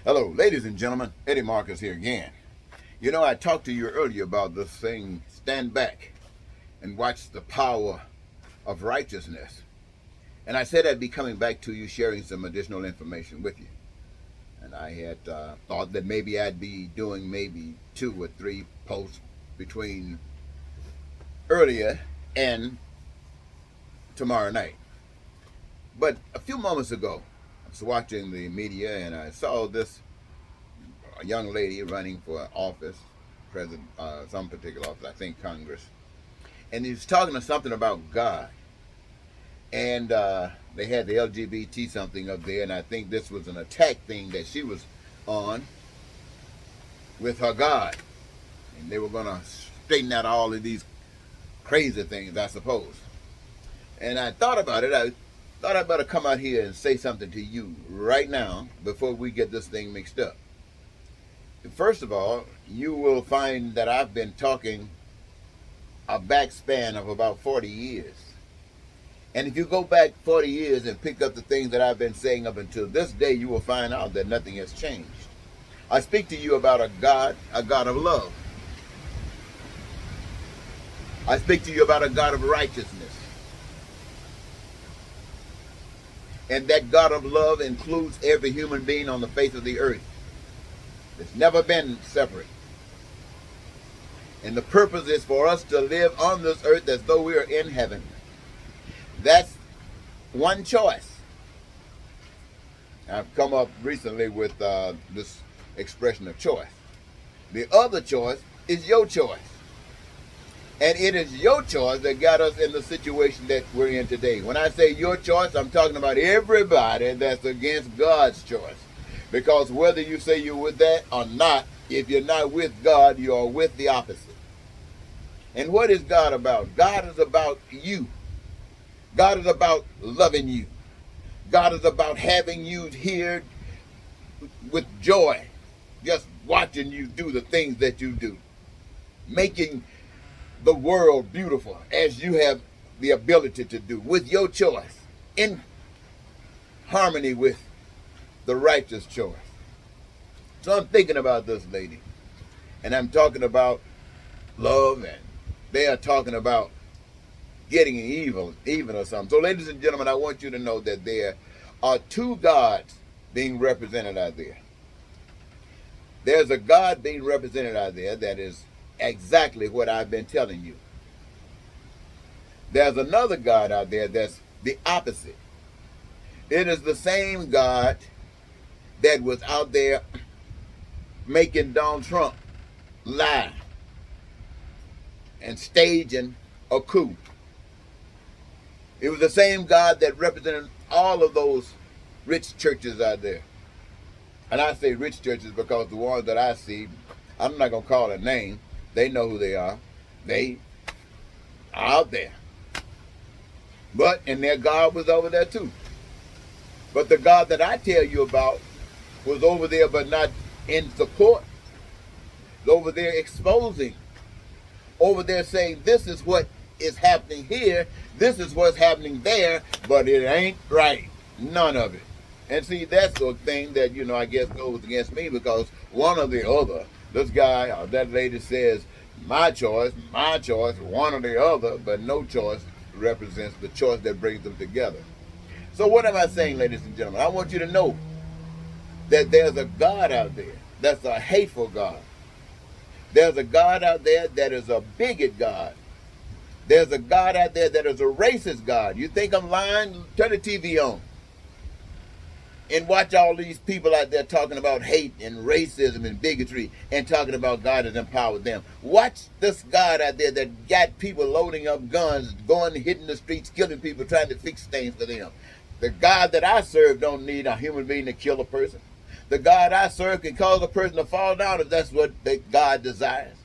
Hello, ladies and gentlemen. Eddie Marcus here again. You know, I talked to you earlier about this thing, stand back and watch the power of righteousness. And I said I'd be coming back to you sharing some additional information with you. And I had thought that maybe I'd be doing maybe 2 or 3 posts between earlier and tomorrow night. But a few moments ago, I was watching the media and I saw this young lady running for office, president, some particular office, I think Congress, and he was talking to something about God, and they had the LGBT something up there, and I think this was an attack thing that she was on with her God, and they were going to straighten out all of these crazy things, I suppose. And I thought about it. I thought I'd better come out here and say something to you right now before we get this thing mixed up. First of all, you will find that I've been talking a backspan of about 40 years. And if you go back 40 years and pick up the things that I've been saying up until this day, you will find out that nothing has changed. I speak to you about a God of love. I speak to you about a God of righteousness. And that God of love includes every human being on the face of the earth. It's never been separate. And the purpose is for us to live on this earth as though we are in heaven. That's one choice. I've come up recently with this expression of choice. The other choice is your choice. And it is your choice that got us in the situation that we're in today. When I say your choice, I'm talking about everybody that's against God's choice. Because whether you say you're with that or not, if you're not with God, you are with the opposite. And what is God about? God is about you. God is about loving you. God is about having you here with joy, just watching you do the things that you do, making the world beautiful as you have the ability to do with your choice, in harmony with the righteous choice. So I'm thinking about this lady, and I'm talking about love, and they are talking about getting even or something. So ladies and gentlemen, I want you to know that there are 2 gods being represented out there. There's a God being represented out there that is exactly what I've been telling you. There's another God out there that's the opposite. It is the same God that was out there making Donald Trump lie and staging a coup. It was the same God that represented all of those rich churches out there. And I say rich churches because the ones that I see, I'm not going to call a name. They know who they are. They are out there. And their God was over there too. But the God that I tell you about was over there but not in support. Over there exposing. Over there saying this is what is happening here. This is what's happening there. But it ain't right. None of it. And see, that's a thing that, I guess goes against me because one or the other, this guy or that lady says, my choice, one or the other, but no choice represents the choice that brings them together. So what am I saying, ladies and gentlemen? I want you to know that there's a God out there that's a hateful God. There's a God out there that is a bigot God. There's a God out there that is a racist God. You think I'm lying? Turn the TV on and watch all these people out there talking about hate and racism and bigotry and talking about God has empowered them. Watch this God out there that got people loading up guns, going, hitting the streets, killing people, trying to fix things for them. The God that I serve don't need a human being to kill a person. The God I serve can cause a person to fall down if that's what God desires.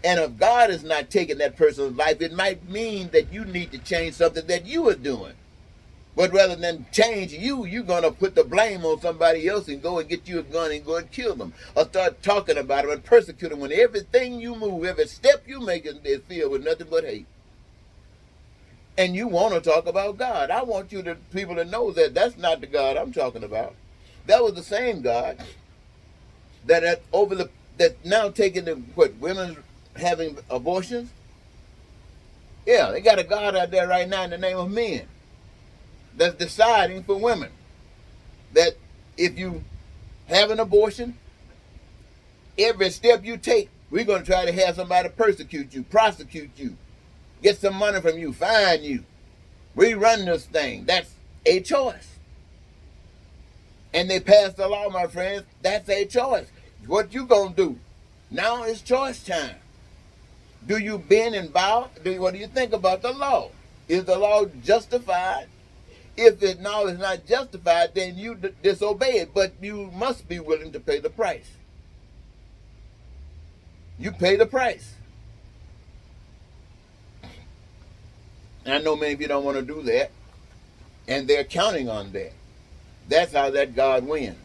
And if God is not taking that person's life, it might mean that you need to change something that you are doing. But rather than change you, you're going to put the blame on somebody else and go and get you a gun and go and kill them. Or start talking about them and persecute them when everything you move, every step you make is filled with nothing but hate. And you want to talk about God. I want people to know that that's not the God I'm talking about. That was the same God that's now taking the what women having abortions. Yeah, they got a God out there right now in the name of men that's deciding for women that if you have an abortion, every step you take, we're going to try to have somebody persecute you, prosecute you, get some money from you, fine you. We run this thing. That's a choice. And they passed the law, my friends. That's a choice. What you going to do? Now it's choice time. Do you bend and bow? What do you think about the law? Is the law justified? If it's not justified, then you disobey it. But you must be willing to pay the price. You pay the price. And I know many of you don't want to do that. And they're counting on that. That's how that God wins.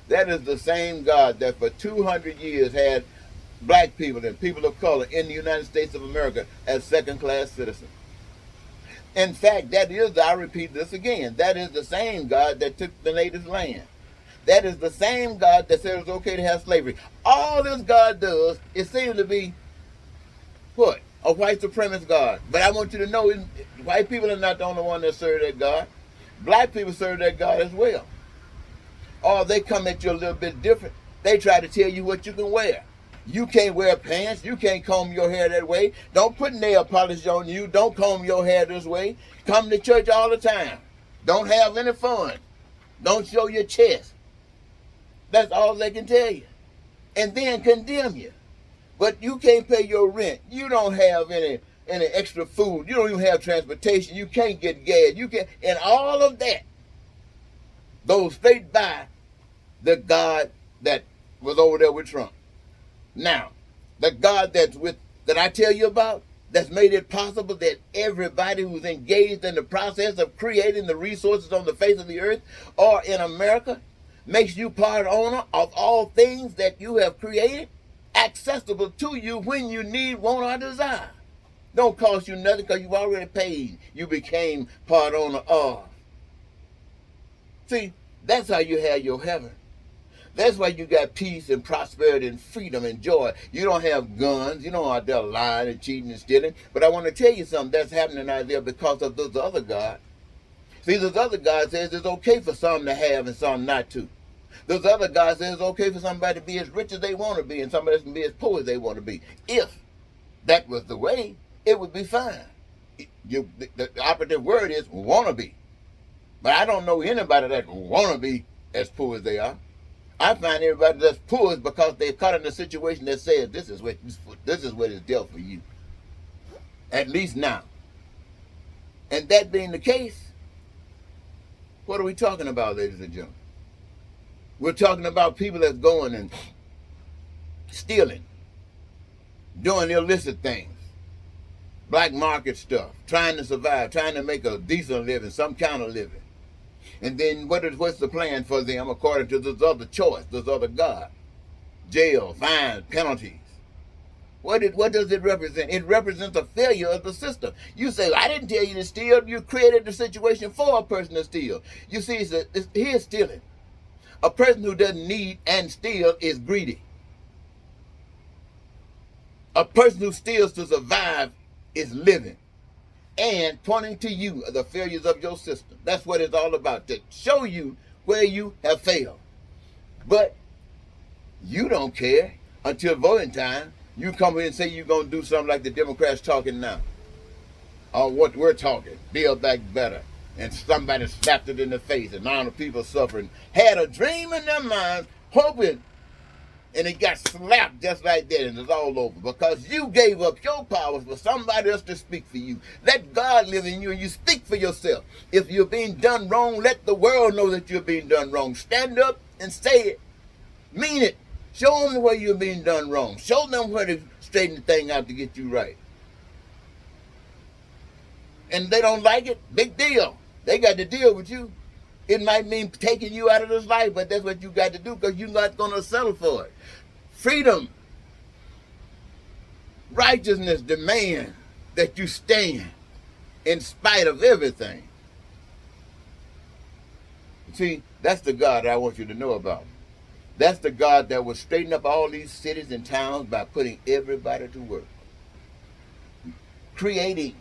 That is the same God that for 200 years had black people and people of color in the United States of America as second-class citizens. In fact, I repeat this again, that is the same God that took the natives' land. That is the same God that said it was okay to have slavery. All this God does, it seems to be, what? A white supremacist God. But I want you to know, white people are not the only one that serve that God. Black people serve that God as well. Or they come at you a little bit different. They try to tell you what you can wear. You can't wear pants. You can't comb your hair that way. Don't put nail polish on you. Don't comb your hair this way. Come to church all the time. Don't have any fun. Don't show your chest. That's all they can tell you. And then condemn you. But you can't pay your rent. You don't have any extra food. You don't even have transportation. You can't get gas. And all of that goes straight by the God that was over there with Trump. Now, the God that I tell you about, that's made it possible that everybody who's engaged in the process of creating the resources on the face of the earth or in America makes you part owner of all things that you have created, accessible to you when you need, want, or desire. Don't cost you nothing because you've already paid. You became part owner of. See, that's how you have your heaven. That's why you got peace and prosperity and freedom and joy. You don't have guns. You don't out there lying and cheating and stealing. But I want to tell you something that's happening out there because of this other God. See, this other God says it's okay for some to have and some not to. This other God says it's okay for somebody to be as rich as they want to be and somebody else can be as poor as they want to be. If that was the way, it would be fine. The operative word is want to be. But I don't know anybody that want to be as poor as they are. I find everybody that's poor is because they're caught in a situation that says this is what is dealt for you. At least now. And that being the case, what are we talking about, ladies and gentlemen? We're talking about people that's going and stealing, doing illicit things, black market stuff, trying to survive, trying to make a decent living, some kind of living. And then what's the plan for them according to this other choice, this other God? Jail, fines, penalties. What does it represent? It represents a failure of the system. You say, I didn't tell you to steal. You created the situation for a person to steal. You see, here's stealing. A person who doesn't need and steal is greedy. A person who steals to survive is living. And pointing to you the failures of your system. That's what it's all about, to show you where you have failed. But you don't care until voting time. You come here and say you're going to do something like the Democrats talking now. Or what we're talking, Build Back Better. And somebody slapped it in the face, and now the people suffering had a dream in their minds, hoping, and it got slapped just like that, and it's all over because you gave up your powers for somebody else to speak for you. Let God live in you, and you speak for yourself. If you're being done wrong, let the world know that you're being done wrong. Stand up and say it. Mean it. Show them where you're being done wrong. Show them where to straighten the thing out to get you right. And they don't like it, big deal. They got to deal with you. It might mean taking you out of this life, but that's what you got to do because you're not going to settle for it. Freedom, righteousness demand that you stand in spite of everything. See, that's the God I want you to know about. That's the God that will straighten up all these cities and towns by putting everybody to work, creating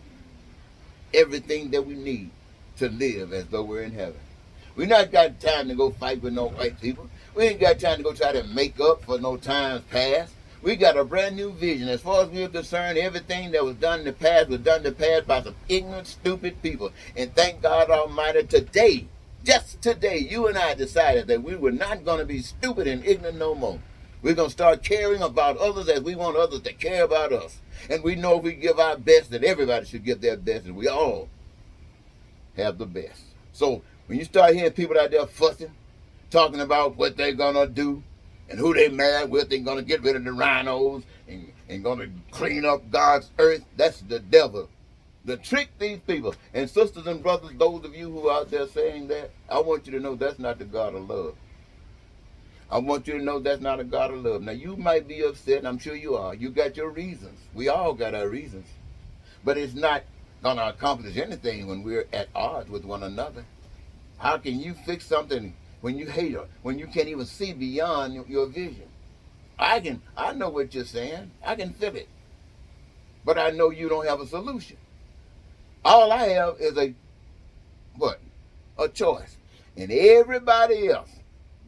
everything that we need to live as though we're in heaven. We not got time to go fight with no white people. We ain't got time to go try to make up for no times past. We got a brand new vision. As far as we're concerned, everything that was done in the past was done in the past by some ignorant, stupid people. And thank God Almighty, today, just today, you and I decided that we were not going to be stupid and ignorant no more. We're going to start caring about others as we want others to care about us. And we know if we give our best, that everybody should give their best, and we all have the best. So when you start hearing people out there fussing, talking about what they're going to do and who they mad with, they're going to get rid of the rhinos and going to clean up God's earth, that's the devil. To trick these people. And sisters and brothers, those of you who are out there saying that, I want you to know that's not the God of love. I want you to know that's not a God of love. Now, you might be upset, and I'm sure you are. You got your reasons. We all got our reasons. But it's not going to accomplish anything when we're at odds with one another. How can you fix something when you hate her, when you can't even see beyond your vision? I know what you're saying. I can feel it. But I know you don't have a solution. All I have is a choice. And everybody else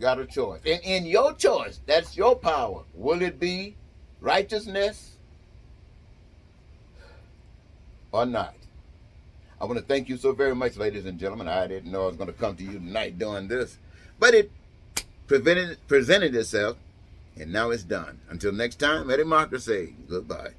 got a choice. And in your choice, that's your power. Will it be righteousness or not? I want to thank you so very much, ladies and gentlemen. I didn't know I was going to come to you tonight doing this. But it presented itself, and now it's done. Until next time, Eddie Marker say goodbye.